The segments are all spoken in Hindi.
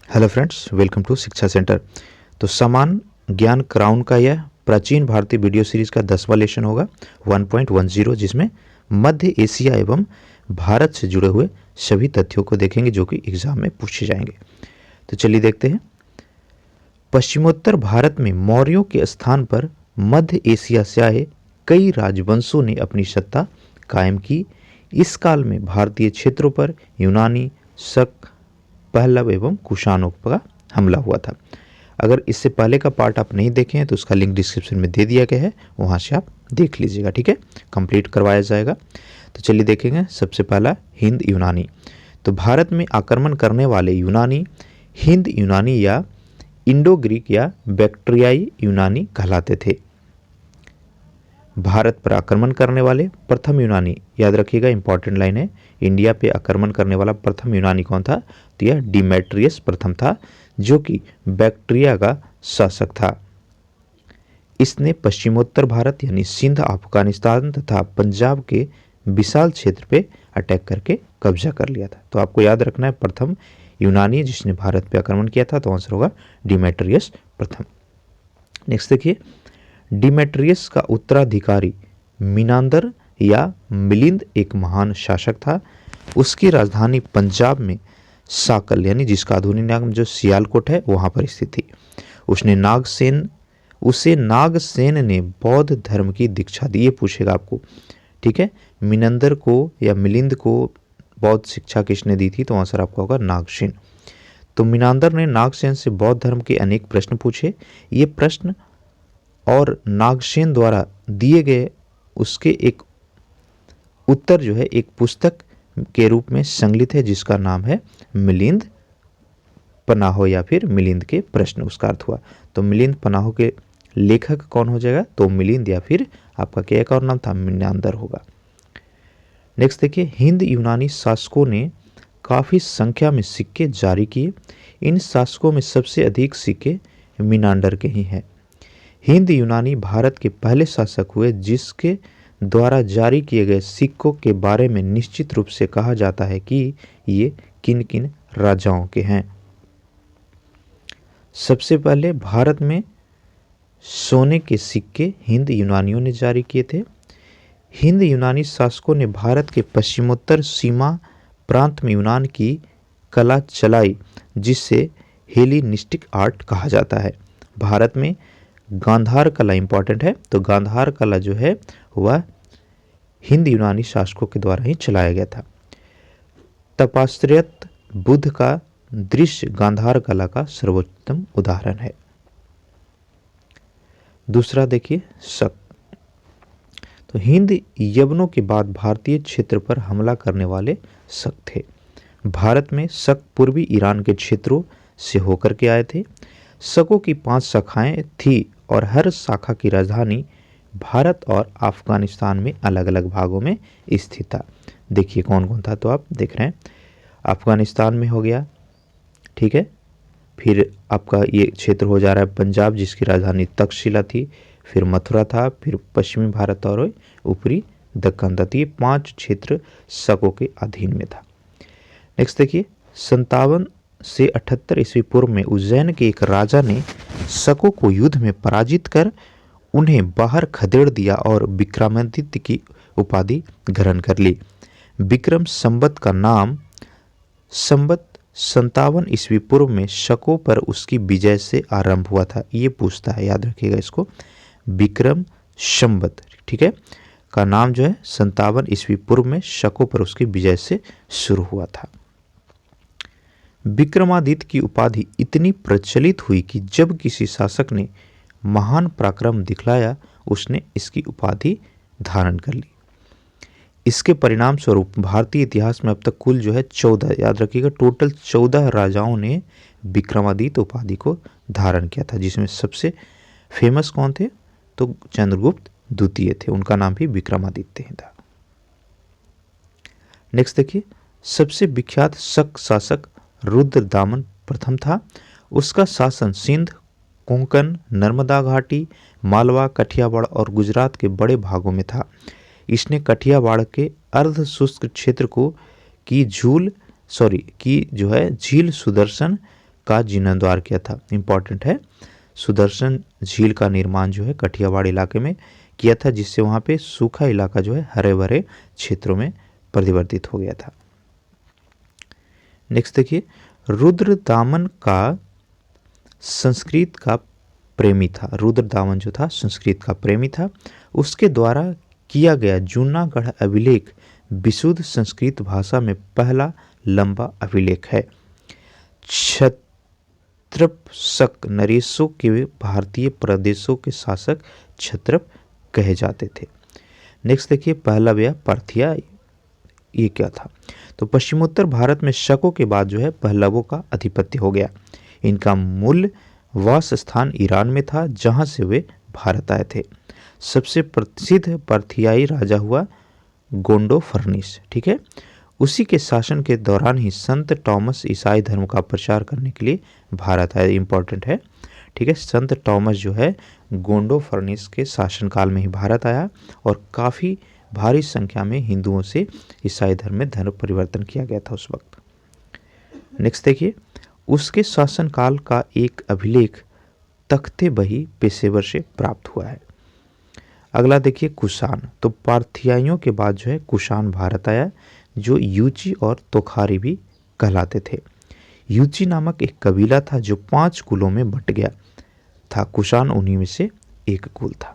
हेलो फ्रेंड्स, वेलकम टू शिक्षा सेंटर। तो समान ज्ञान क्राउन का यह प्राचीन भारतीय वीडियो सीरीज का 10वां लेसन होगा 1.10, जिसमें मध्य एशिया एवं भारत से जुड़े हुए सभी तथ्यों को देखेंगे जो कि एग्जाम में पूछे जाएंगे। तो चलिए देखते हैं। पश्चिमोत्तर भारत में मौर्यों के स्थान पर मध्य एशिया से आए कई राजवंशों ने अपनी सत्ता कायम की। इस काल में भारतीय क्षेत्रों पर यूनानी, शक, पहलव एवं कुषाणों का हमला हुआ था। अगर इससे पहले का पार्ट आप नहीं देखे हैं तो उसका लिंक डिस्क्रिप्शन में दे दिया गया है, वहाँ से आप देख लीजिएगा। ठीक है, कंप्लीट करवाया जाएगा। तो चलिए देखेंगे। सबसे पहला हिंद यूनानी। तो भारत में आक्रमण करने वाले यूनानी हिंद यूनानी या इंडो ग्रीक या बैक्ट्रियाई यूनानी कहलाते थे। भारत पर आक्रमण करने वाले प्रथम यूनानी, याद रखिएगा इंपॉर्टेंट लाइन है, इंडिया पे आक्रमण करने वाला प्रथम यूनानी कौन था? तो यह डिमेट्रियस प्रथम था, जो कि बैक्ट्रिया का शासक था। इसने पश्चिमोत्तर भारत यानी सिंध, अफगानिस्तान तथा पंजाब के विशाल क्षेत्र पे अटैक करके कब्जा कर लिया था। तो आपको याद रखना है प्रथम यूनानी जिसने भारत पे आक्रमण किया था, तो आंसर होगा डिमेट्रियस प्रथम। नेक्स्ट देखिए, डिमेट्रियस का उत्तराधिकारी मिनांदर या मिलिंद एक महान शासक था। उसकी राजधानी पंजाब में साकल यानी जिसका आधुनिक नाम जो सियालकोट है वहाँ पर स्थित थी। उसे नागसेन ने बौद्ध धर्म की दीक्षा दी। ये पूछेगा आपको। ठीक है, मिनंदर को या मिलिंद को बौद्ध शिक्षा किसने दी थी? तो आंसर आपका होगा नागसेन। तो मिनांदर ने नागसेन से बौद्ध धर्म के अनेक प्रश्न पूछे। ये प्रश्न और नागसेन द्वारा दिए गए उसके एक उत्तर जो है एक पुस्तक के रूप में संकलित है, जिसका नाम है मिलिंद पनाहो या फिर मिलिंद के प्रश्न, उसका अर्थ हुआ। तो मिलिंद पनाहो के लेखक कौन हो जाएगा? तो मिलिंद या फिर आपका क्या एक और नाम था? मिनांदर होगा। नेक्स्ट देखिए, हिंद यूनानी शासकों ने काफ़ी संख्या में सिक्के जारी किए। इन शासकों में सबसे अधिक सिक्के मिनांडर के ही हैं। हिंद यूनानी भारत के पहले शासक हुए जिसके द्वारा जारी किए गए सिक्कों के बारे में निश्चित रूप से कहा जाता है कि ये किन किन राजाओं के हैं। सबसे पहले भारत में सोने के सिक्के हिंद यूनानियों ने जारी किए थे। हिंद यूनानी शासकों ने भारत के पश्चिमोत्तर सीमा प्रांत में यूनान की कला चलाई, जिसे हेलेनिस्टिक आर्ट कहा जाता है। भारत में गांधार कला इंपॉर्टेंट है, तो गांधार कला जो है वह हिंद यूनानी शासकों के द्वारा ही चलाया गया था। तपाश्रयत बुद्ध का दृश्य गांधार कला का सर्वोत्तम उदाहरण है। दूसरा देखिए, शक। तो हिंद यवनों के बाद भारतीय क्षेत्र पर हमला करने वाले शक थे। भारत में शक पूर्वी ईरान के क्षेत्रों से होकर के आए थे। शकों की 5 शाखाएं थी और हर शाखा की राजधानी भारत और अफगानिस्तान में अलग अलग भागों में स्थित था। देखिए कौन कौन था, तो आप देख रहे हैं अफगानिस्तान में हो गया। ठीक है, फिर आपका ये क्षेत्र हो जा रहा है पंजाब जिसकी राजधानी तक्षशिला थी, फिर मथुरा था, फिर पश्चिमी भारत और ऊपरी दक्कन था। तो ये 5 क्षेत्र शकों के अधीन में था। नेक्स्ट देखिए, 57 से 78 ईस्वी पूर्व में उज्जैन के एक राजा ने शकों को युद्ध में पराजित कर उन्हें बाहर खदेड़ दिया और विक्रमादित्य की उपाधि ग्रहण कर ली। विक्रम संवत का नाम संवत 57 ईस्वी पूर्व में शकों पर उसकी विजय से आरंभ हुआ था। ये पूछता है, याद रखिएगा इसको, विक्रम संवत, ठीक है, का नाम जो है 57 ईस्वी पूर्व में शकों पर उसकी विजय से शुरू हुआ था। विक्रमादित्य की उपाधि इतनी प्रचलित हुई कि जब किसी शासक ने महान पराक्रम दिखलाया उसने इसकी उपाधि धारण कर ली। इसके परिणाम स्वरूप भारतीय इतिहास में अब तक कुल जो है 14, याद रखिएगा, टोटल 14 राजाओं ने विक्रमादित्य उपाधि को धारण किया था, जिसमें सबसे फेमस कौन थे? तो चंद्रगुप्त द्वितीय थे, उनका नाम भी विक्रमादित्य ही था। नेक्स्ट देखिए, सबसे विख्यात शक शासक रुद्रदामन प्रथम था। उसका शासन सिंध, कोंकण, नर्मदा घाटी, मालवा, कठियावाड़ और गुजरात के बड़े भागों में था। इसने कठियावाड़ के अर्ध शुष्क क्षेत्र को की झील सुदर्शन का जीर्णोद्धार किया था, इंपॉर्टेंट है। सुदर्शन झील का निर्माण जो है कठियावाड़ इलाके में किया था, जिससे वहाँ पे सूखा इलाका जो है हरे भरे क्षेत्रों में परिवर्तित हो गया था। नेक्स्ट देखिए, रुद्रदामन का संस्कृत का प्रेमी था। रुद्रदामन जो था संस्कृत का प्रेमी था। उसके द्वारा किया गया जूनागढ़ अभिलेख विशुद्ध संस्कृत भाषा में पहला लंबा अभिलेख है। क्षत्रप नरेशों के भारतीय प्रदेशों के शासक क्षत्रप कहे जाते थे। नेक्स्ट देखिए, पहलव्य पार्थिया ये क्या था? तो पश्चिमोत्तर भारत में शकों के बाद जो है पहलवों का आधिपत्य हो गया। इनका मूल वास स्थान ईरान में था, जहां से वे भारत आए थे। सबसे प्रसिद्ध पार्थियाई राजा हुआ गोंडोफर्निस, ठीक है। उसी के शासन के दौरान ही संत टॉमस ईसाई धर्म का प्रचार करने के लिए भारत आए, इंपॉर्टेंट है, ठीक है। संत टॉमस जो है गोंडोफर्निस के शासनकाल में ही भारत आया और काफ़ी भारी संख्या में हिंदुओं से ईसाई धर्म में धर्म परिवर्तन किया गया था उस वक्त। नेक्स्ट देखिए, उसके शासनकाल का एक अभिलेख तख्ते बही पेशेवर से प्राप्त हुआ है। अगला देखिए, कुषाण। तो पार्थियाइयों के बाद जो है कुषाण भारत आया, जो यूची और तोखारी भी कहलाते थे। यूची नामक एक कबीला था जो 5 कुलों में बंट गया था। कुषाण उन्हीं में से एक कुल था।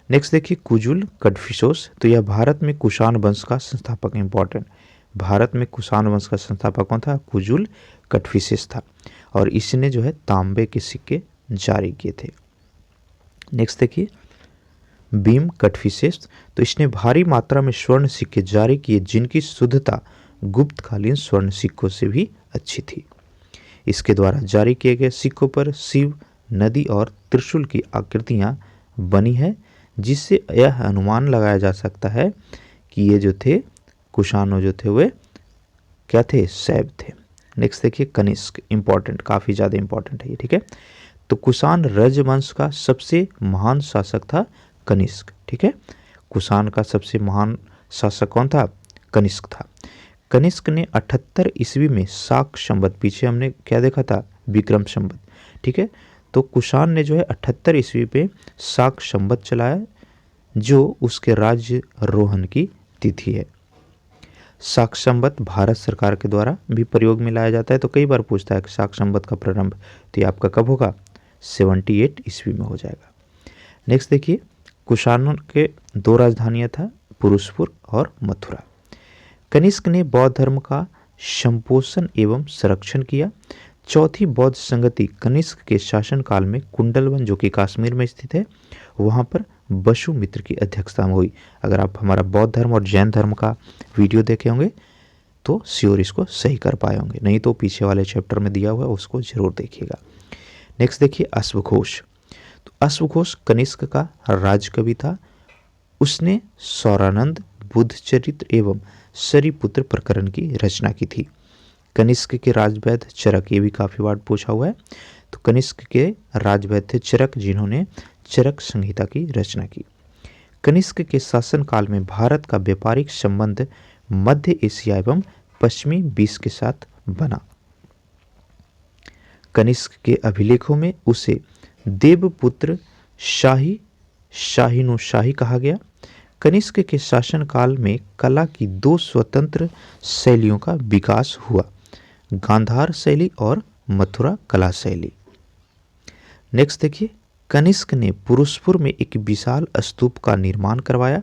नेक्स्ट देखिए, कुजुल कड़फिसोस। तो यह भारत में कुषाण वंश का संस्थापक, इंपॉर्टेंट। भारत में कुषाण वंश का संस्थापक कौन था? कुजुल कड़फिसेस था और इसने जो है तांबे के सिक्के जारी किए थे। नेक्स्ट देखिए, भीम कड़फिसेस। तो इसने भारी मात्रा में स्वर्ण सिक्के जारी किए, जिनकी शुद्धता गुप्तकालीन स्वर्ण सिक्कों से भी अच्छी थी। इसके द्वारा जारी किए गए सिक्कों पर शिव, नदी और त्रिशूल की आकृतियां बनी है, जिससे यह अनुमान लगाया जा सकता है कि ये जो थे कुषाण जो थे वे क्या थे? शैव थे। नेक्स्ट देखिए, कनिष्क, इंपॉर्टेंट, काफ़ी ज़्यादा इंपॉर्टेंट है ये, ठीक है। तो कुषाण राजवंश का सबसे महान शासक था कनिष्क, ठीक है। कुषाण का सबसे महान शासक कौन था? कनिष्क था। कनिष्क ने 78 ईस्वी में शाक संवत, पीछे हमने क्या देखा था? विक्रम संवत, ठीक है। तो कुषाण ने जो है 78 ईस्वी पे शाक संवत चलाया, जो उसके राज्यारोहण की तिथि है। शाक संवत भारत सरकार के द्वारा भी प्रयोग में लाया जाता है। तो कई बार पूछता है कि शाक संवत का प्रारंभ तो ये आपका कब होगा? 78 ईस्वी में हो जाएगा। नेक्स्ट देखिए, कुषाणों के 2 राजधानियां था, पुरुषपुर और मथुरा। कनिष्क ने बौद्ध धर्म का संपोषण एवं संरक्षण किया। चौथी बौद्ध संगति कनिष्क के शासनकाल में कुंडलवन, जो कि कश्मीर में स्थित है, वहाँ पर वसुमित्र की अध्यक्षता में हुई। अगर आप हमारा बौद्ध धर्म और जैन धर्म का वीडियो देखे होंगे तो श्योर इसको सही कर पाए होंगे, नहीं तो पीछे वाले चैप्टर में दिया हुआ है उसको जरूर देखिएगा। नेक्स्ट देखिए, अश्वघोष। तो अश्वघोष कनिष्क का राजकवि था। उसने सौरानंद, बुद्धचरित्र एवं शरीपुत्र प्रकरण की रचना की थी। कनिष्क के राजवैद्य चरक, ये भी काफ़ी बार पूछा हुआ है। तो कनिष्क के राजवैद्य चरक, जिन्होंने चरक संहिता की रचना की। कनिष्क के शासनकाल में भारत का व्यापारिक संबंध मध्य एशिया एवं पश्चिमी विश्व के साथ बना। कनिष्क के अभिलेखों में उसे देवपुत्र शाहीनुशाही कहा गया। कनिष्क के शासनकाल में कला की 2 स्वतंत्र शैलियों का विकास हुआ, गांधार शैली और मथुरा कला शैली। नेक्स्ट देखिए, कनिष्क ने पुरुषपुर में एक विशाल स्तूप का निर्माण करवाया।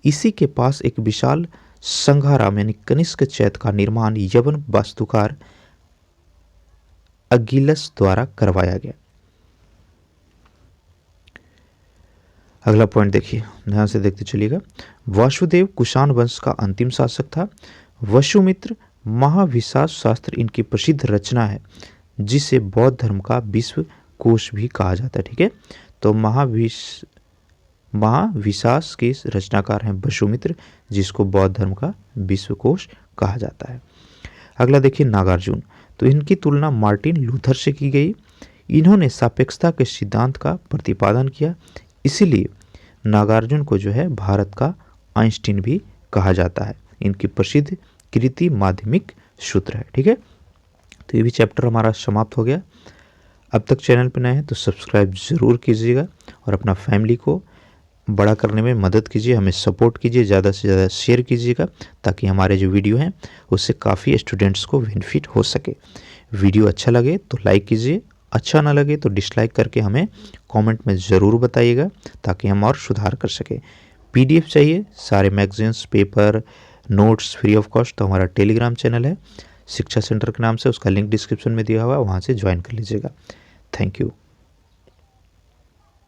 इसी के पास एक विशाल संघाराम यानी कनिष्क चैत्य का निर्माण यवन वास्तुकार अगिलस द्वारा करवाया गया। अगला पॉइंट देखिए, ध्यान से देखते चलिएगा। वासुदेव कुषाण वंश का अंतिम शासक था। वसुमित्र महाविशास शास्त्र इनकी प्रसिद्ध रचना है, जिसे बौद्ध धर्म का विश्व कोश भी कहा जाता है, ठीक है। तो महाविशास के रचनाकार हैं वसुमित्र, जिसको बौद्ध धर्म का विश्व कोश कहा जाता है। अगला देखिए, नागार्जुन। तो इनकी तुलना मार्टिन लूथर से की गई। इन्होंने सापेक्षता के सिद्धांत का प्रतिपादन किया, इसीलिए नागार्जुन को जो है भारत का आइंस्टीन भी कहा जाता है। इनकी प्रसिद्ध कृति माध्यमिक सूत्र है, ठीक है। तो ये भी चैप्टर हमारा समाप्त हो गया। अब तक चैनल पर नए हैं तो सब्सक्राइब ज़रूर कीजिएगा और अपना फैमिली को बड़ा करने में मदद कीजिए, हमें सपोर्ट कीजिए, ज़्यादा से ज़्यादा शेयर कीजिएगा ताकि हमारे जो वीडियो हैं उससे काफ़ी स्टूडेंट्स को बेनिफिट हो सके। वीडियो अच्छा लगे तो लाइक कीजिए, अच्छा ना लगे तो डिसलाइक करके हमें कमेंट में ज़रूर बताइएगा ताकि हम और सुधार कर सकें। पीडीएफ चाहिए सारे magazines, paper, notes free of cost तो हमारा टेलीग्राम चैनल है शिक्षा सेंटर के नाम से, उसका लिंक डिस्क्रिप्शन में दिया हुआ है, वहाँ से ज्वाइन कर लीजिएगा। Thank you.